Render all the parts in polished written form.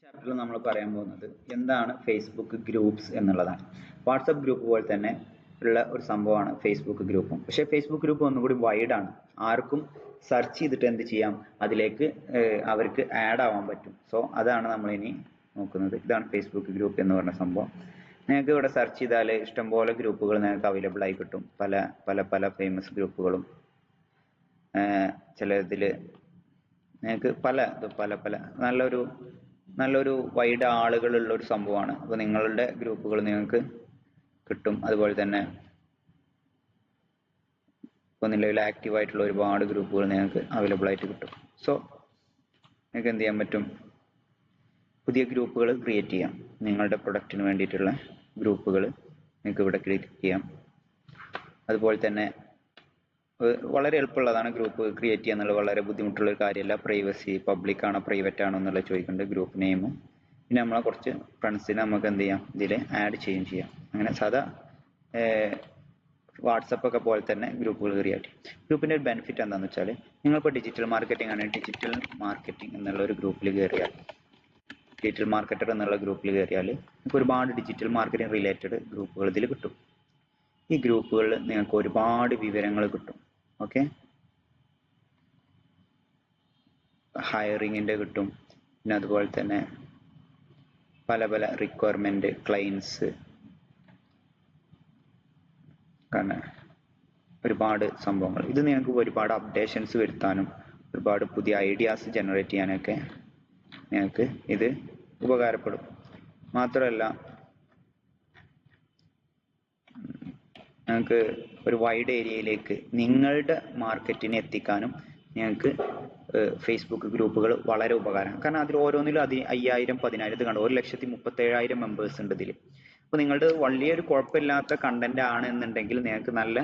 ചാപ്റ്ററിൽ നമ്മൾ പറയാൻ പോകുന്നത് എന്താണ് ഫേസ്ബുക്ക് ഗ്രൂപ്പ്സ് എന്നുള്ളതാണ്. വാട്സപ്പ് ഗ്രൂപ്പ് പോലെ തന്നെ ഉള്ള ഒരു സംഭവമാണ് ഫേസ്ബുക്ക് ഗ്രൂപ്പും. പക്ഷേ ഫേസ്ബുക്ക് ഗ്രൂപ്പ് ഒന്നുകൂടി വൈഡാണ്. ആർക്കും സെർച്ച് ചെയ്തിട്ട് എന്ത് ചെയ്യാം, അതിലേക്ക് അവർക്ക് ആഡ് ആവാൻ പറ്റും. സോ അതാണ് നമ്മളിനി നോക്കുന്നത്. ഇതാണ് ഫേസ്ബുക്ക് ഗ്രൂപ്പ് എന്ന് പറഞ്ഞ സംഭവം. നിങ്ങൾക്ക് ഇവിടെ സെർച്ച് ചെയ്താൽ ഇഷ്ടംപോലെ ഗ്രൂപ്പുകൾ നിങ്ങൾക്ക് അവൈലബിൾ ആയി കിട്ടും. പല പല പല ഫേമസ് ഗ്രൂപ്പുകളും ചിലതിൽ നിങ്ങൾക്ക് പല പല നല്ലൊരു വൈഡ് ആളുകളുള്ള ഒരു സംഭവമാണ്. അപ്പോൾ നിങ്ങളുടെ ഗ്രൂപ്പുകൾ നിങ്ങൾക്ക് കിട്ടും. അതുപോലെ തന്നെ ഇപ്പോൾ നിലവിൽ ആക്റ്റീവ് ആയിട്ടുള്ള ഒരുപാട് ഗ്രൂപ്പുകൾ നിങ്ങൾക്ക് അവൈലബിൾ ആയിട്ട് കിട്ടും. സോ നിങ്ങൾക്ക് എന്ത് ചെയ്യാൻ പറ്റും, പുതിയ ഗ്രൂപ്പുകൾ ക്രിയേറ്റ് ചെയ്യാം. നിങ്ങളുടെ പ്രൊഡക്റ്റിന് വേണ്ടിയിട്ടുള്ള ഗ്രൂപ്പുകൾ നിങ്ങൾക്ക് ഇവിടെ ക്രിയേറ്റ് ചെയ്യാം. അതുപോലെ തന്നെ വളരെ എളുപ്പമുള്ളതാണ് ഗ്രൂപ്പ് ക്രിയേറ്റ് ചെയ്യുക എന്നുള്ളത്. വളരെ ബുദ്ധിമുട്ടുള്ള ഒരു കാര്യമല്ല. പ്രൈവസി, പബ്ലിക് ആണോ പ്രൈവറ്റ് ആണോ എന്നുള്ളത് ചോദിക്കുന്നുണ്ട്. ഗ്രൂപ്പ് നെയിമും പിന്നെ നമ്മളെ കുറച്ച് ഫ്രണ്ട്സിനെ നമുക്ക് എന്ത് ചെയ്യാം, ഇതിൽ ആഡ് ചെയ്യാം. അങ്ങനെ സാധാ വാട്സപ്പ് ഒക്കെ പോലെ തന്നെ ഗ്രൂപ്പുകൾ ക്രിയേറ്റ് ചെയ്യും. ഗ്രൂപ്പിൻ്റെ ഒരു ബെനിഫിറ്റ് എന്താണെന്ന് വെച്ചാൽ, നിങ്ങളിപ്പോൾ ഡിജിറ്റൽ മാർക്കറ്റിംഗ് ആണ്, ഡിജിറ്റൽ മാർക്കറ്റിംഗ് എന്നുള്ള ഒരു ഗ്രൂപ്പിൽ കയറിയാൽ, ഡിജിറ്റൽ മാർക്കറ്റർ എന്നുള്ള ഗ്രൂപ്പിൽ കയറിയാൽ നിങ്ങൾക്ക് ഒരുപാട് ഡിജിറ്റൽ മാർക്കറ്റിംഗ് റിലേറ്റഡ് ഗ്രൂപ്പുകൾ ഇതിൽ കിട്ടും. ഈ ഗ്രൂപ്പുകളിൽ നിങ്ങൾക്ക് ഒരുപാട് വിവരങ്ങൾ കിട്ടും. ഓക്കെ, ഹയറിങ്ങിൻ്റെ കിട്ടും. പിന്നെ അതുപോലെ തന്നെ പല പല റിക്വയർമെൻറ്റ്, ക്ലയൻസ്, കാരണം ഒരുപാട് സംഭവങ്ങൾ. ഇത് നിങ്ങൾക്ക് ഒരുപാട് അപ്ഡേഷൻസ് വരുത്താനും ഒരുപാട് പുതിയ ഐഡിയാസ് ജനറേറ്റ് ചെയ്യാനൊക്കെ നിങ്ങൾക്ക് ഇത് ഉപകാരപ്പെടും. മാത്രമല്ല നിങ്ങൾക്ക് ഒരു വൈഡ് ഏരിയയിലേക്ക് നിങ്ങളുടെ മാർക്കറ്റിനെ എത്തിക്കാനും ഞങ്ങൾക്ക് ഫേസ്ബുക്ക് ഗ്രൂപ്പുകൾ വളരെ ഉപകാരമാണ്. കാരണം അതിൽ ഓരോന്നിലും 5000, 10000 കണ്ടു 1,37,000 മെമ്പേഴ്സ് ഉണ്ട് ഇതിൽ. അപ്പോൾ നിങ്ങളുടെ വലിയൊരു കുഴപ്പമില്ലാത്ത കണ്ടന്റ് ആണ് എന്നുണ്ടെങ്കിൽ നിങ്ങൾക്ക് നല്ല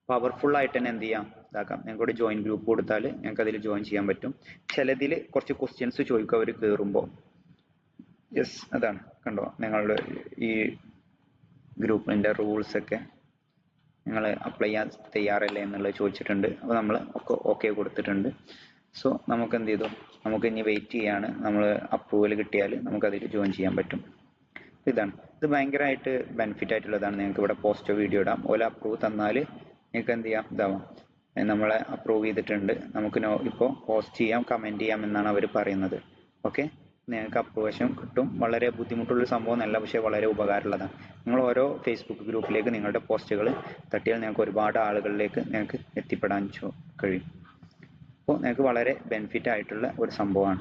പവർഫുൾ ആയിട്ട് തന്നെ എന്ത് ചെയ്യാം, ഇതാക്കാം. ഞങ്ങൾക്കൊരു ജോയിൻ ഗ്രൂപ്പ് കൊടുത്താൽ ഞങ്ങൾക്ക് അതിൽ ജോയിൻ ചെയ്യാൻ പറ്റും. ചിലതിൽ കുറച്ച് ക്വസ്റ്റ്യൻസ് ചോദിക്കും അവർ കയറുമ്പോൾ. യെസ്, അതാണ് കണ്ടോ, നിങ്ങളുടെ ഈ ഗ്രൂപ്പിൻ്റെ റൂൾസ് ഒക്കെ നിങ്ങൾ അപ്ലൈ ചെയ്യാൻ തയ്യാറല്ലേ എന്നുള്ളത് ചോദിച്ചിട്ടുണ്ട്. അപ്പോൾ നമ്മൾ ഓക്കെ കൊടുത്തിട്ടുണ്ട്. സോ നമുക്ക് എന്ത് ചെയ്തു, നമുക്ക് ഇനി വെയിറ്റ് ചെയ്യാണ്. നമ്മൾ അപ്രൂവൽ കിട്ടിയാൽ നമുക്കതിൽ ജോയിൻ ചെയ്യാൻ പറ്റും. ഇതാണ്, ഇത് ഭയങ്കരമായിട്ട് ബെനിഫിറ്റ് ആയിട്ടുള്ളതാണ്. നിങ്ങൾക്ക് ഇവിടെ പോസ്റ്റോ വീഡിയോ ഇടാം. ഓല അപ്രൂവ് തന്നാൽ നിങ്ങൾക്ക് എന്ത് ചെയ്യാം, ഇതാവാം, നമ്മളെ അപ്രൂവ് ചെയ്തിട്ടുണ്ട്, നമുക്ക് ഇപ്പോൾ പോസ്റ്റ് ചെയ്യാം, കമൻറ്റ് ചെയ്യാം എന്നാണ് അവർ പറയുന്നത്. ഓക്കെ, നിങ്ങൾക്ക് അപ്രൂവേഷൻ കിട്ടും. വളരെ ബുദ്ധിമുട്ടുള്ള സംഭവം അല്ല, പക്ഷേ വളരെ ഉപകാരമുള്ളതാണ്. നിങ്ങൾ ഓരോ ഫേസ്ബുക്ക് ഗ്രൂപ്പിലേക്ക് നിങ്ങളുടെ പോസ്റ്റുകൾ തട്ടിയാൽ നിങ്ങൾക്ക് ഒരുപാട് ആളുകളിലേക്ക് നിങ്ങൾക്ക് എത്തിപ്പെടാൻ കഴിയും. അപ്പോൾ നിങ്ങൾക്ക് വളരെ ബെനിഫിറ്റ് ആയിട്ടുള്ള ഒരു സംഭവമാണ്.